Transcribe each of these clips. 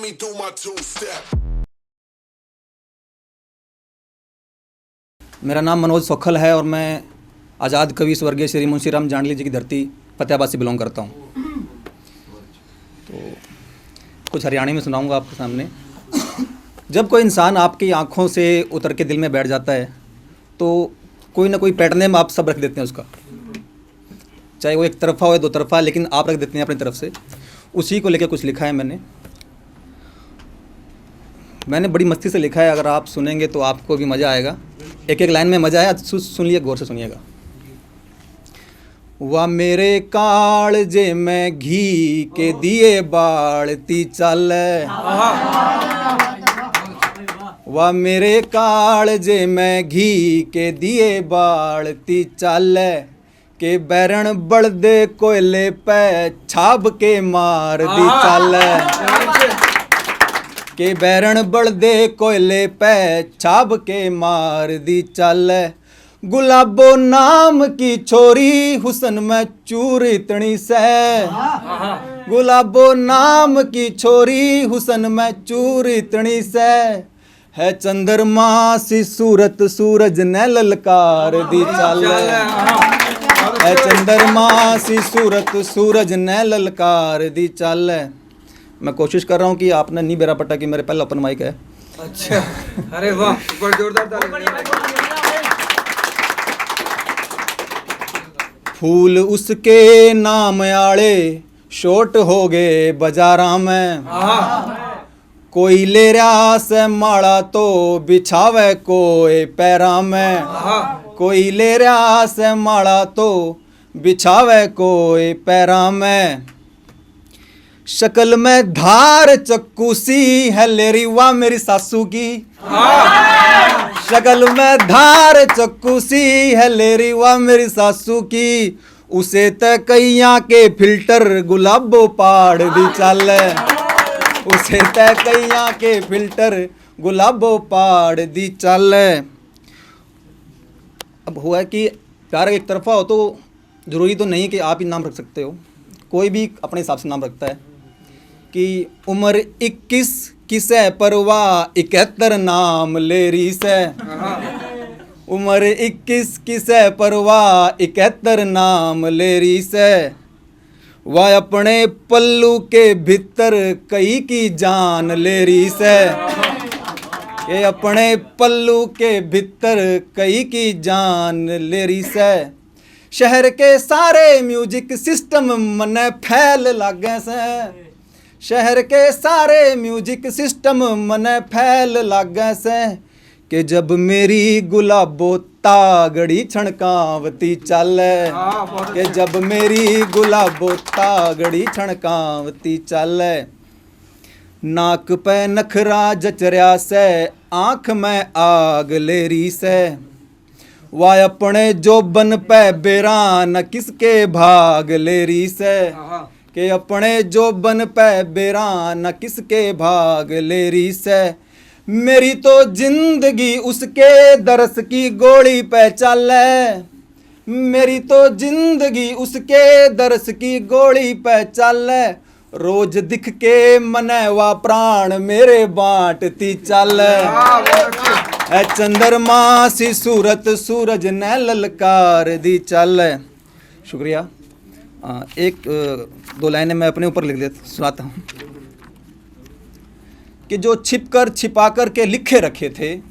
me do my two-step. मेरा नाम मनोज सोखल है और मैं आज़ाद कवि स्वर्गीय श्री मुंशी राम जांडली जी की धरती फतेहाबाद से बिलोंग करता हूँ। तो कुछ हरियाणी में सुनाऊंगा आपके सामने। जब कोई इंसान आपकी आँखों से उतर के दिल में बैठ जाता है तो कोई ना कोई पैटर्न में आप सब रख देते हैं उसका, चाहे वो एक तरफा हो या दो तरफा, लेकिन आप रख देते हैं अपनी तरफ से। उसी को लेकर कुछ लिखा है मैंने बड़ी मस्ती से लिखा है। अगर आप सुनेंगे तो आपको भी मज़ा आएगा। एक एक लाइन में मज़ा आया, सुनिए, गौर से सुनिएगा। वाह मेरे कालजे में घी के दिए बाढ़ती चल, वाह मेरे कालजे में घी के दिए बाढ़ती चल, के बैरण बड़दे कोयले पे छाप के मार दी चल, के बैरण बड़दे कोयले पे छाप के मार दी चल, गुलाबो नाम की छोरी हुसन में चूर इतनी से, गुलाबो नाम की छोरी हुसन में चूर इतनी से, है चंद्रमा सी सूरत सूरज ने ललकार दी चल, है चंद्रमा सी सूरत सूरज ने ललकार दी चल। मैं कोशिश कर रहा हूँ कि आपने नहीं बेरा पटा कि मेरे पहला ओपन माइक है। अच्छा, अरे वाह, बड़ा जोरदार। फूल उसके नाम आड़े शोट हो गए बाजारा में, कोई ले रहा से माड़ा तो बिछावे कोई पैरा में, कोई ले रहा से माड़ा तो बिछावे कोई पैरा में, शक्ल में धार चक्कू सी है लेरी वाह मेरी सासू की, शक्ल में धार चक्कू सी है लेरी वाह मेरी सासू की, उसे तकैया के फिल्टर गुलाबो पाड़ दी चल, उसे तकैया के फिल्टर गुलाबो पाड़ दी चल। अब हुआ कि प्यार एक तरफा हो तो ज़रूरी तो नहीं कि आप ही नाम रख सकते हो, कोई भी अपने हिसाब से नाम रखता है। कि उम्र 21 किसे परवाह 71 नाम लेरी से, उम्र 21 किसे परवाह 71 नाम लेरी से, वह अपने पल्लू के भीतर कई की जान लेरी से, ये अपने पल्लू के भीतर कई की जान लेरी से, शहर के सारे म्यूजिक सिस्टम मने फैल लागे से, शहर के सारे म्यूजिक सिस्टम मने फैल लागे से, कि जब मेरी गुलाबो तागड़ी छणकावती चल, कि जब मेरी गुलाबो तागड़ी छणकावती चल, नाक पे नखरा जचरिया से आँख में आग लेरी से, वाह अपने जोबन पे बेरान किसके भाग लेरी से, कि अपने जोबन पे बेरान किसके भाग लेरी से, मेरी तो जिंदगी उसके दरस की गोली पे चल, मेरी तो जिंदगी उसके दरस की गोली पे चल, रोज दिख के मनेवा प्राण मेरे बांटती चल, है चंद्रमा सी सूरत सूरज ने ललकार दी चल। शुक्रिया। एक दो लाइनें मैं अपने ऊपर लिख देता सुनाता हूँ। कि जो छिप कर छिपा कर के लिखे रखे थे,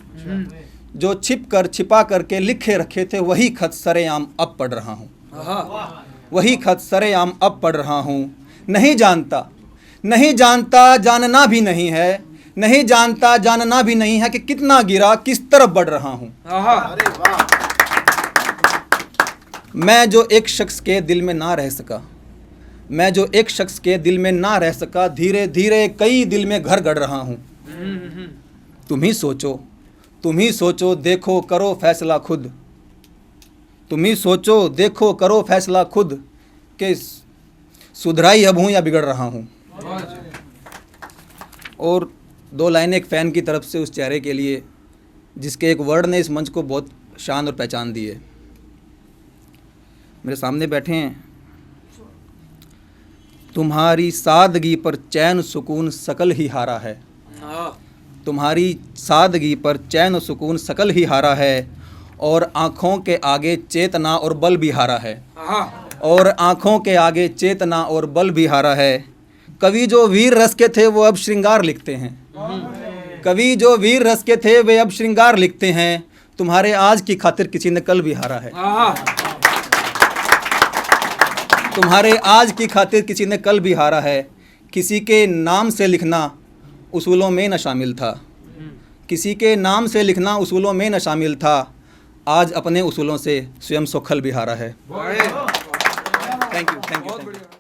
जो छिप कर छिपा कर के लिखे रखे थे, वही खत सरेआम अब पढ़ रहा हूँ, वही खत सरेआम अब पढ़ रहा हूँ। नहीं जानता, नहीं जानता जानना भी नहीं है, नहीं जानता जानना भी नहीं है कि कितना गिरा किस तरफ बढ़ रहा हूँ। मैं जो एक शख्स के दिल में ना रह सका, मैं जो एक शख्स के दिल में ना रह सका, धीरे धीरे कई दिल में घर गढ़ रहा हूँ। तुम ही सोचो, तुम ही सोचो, देखो करो फैसला खुद, तुम ही सोचो देखो करो फैसला खुद, कि सुधराई अब हूँ या बिगड़ रहा हूँ। और दो लाइनें एक फ़ैन की तरफ से उस चेहरे के लिए जिसके एक वर्ड ने इस मंच को बहुत शान और पहचान दी है। मेरे सामने बैठे हैं तुम्हारी सादगी पर चैन सुकून सकल ही हारा है। हाँ तुम्हारी सादगी पर चैन सुकून सकल ही हारा है, और आँखों के आगे चेतना और बल भी हारा है। हाँ और आँखों के आगे चेतना और बल भी हारा है। कवि जो वीर रस के थे वो अब श्रृंगार लिखते हैं। कवि जो वीर रस के थे वे अब श्रृंगार लिखते हैं। तुम्हारे आज की खातिर किसी ने कल भी हारा है। हाँ तुम्हारे आज की खातिर किसी ने कल भी हारा है। किसी के नाम से लिखना उसूलों में न शामिल था। किसी के नाम से लिखना उसूलों में न शामिल था। आज अपने उसूलों से स्वयं सोखल भी हारा है। बड़े थैंक यू बहुत बढ़िया।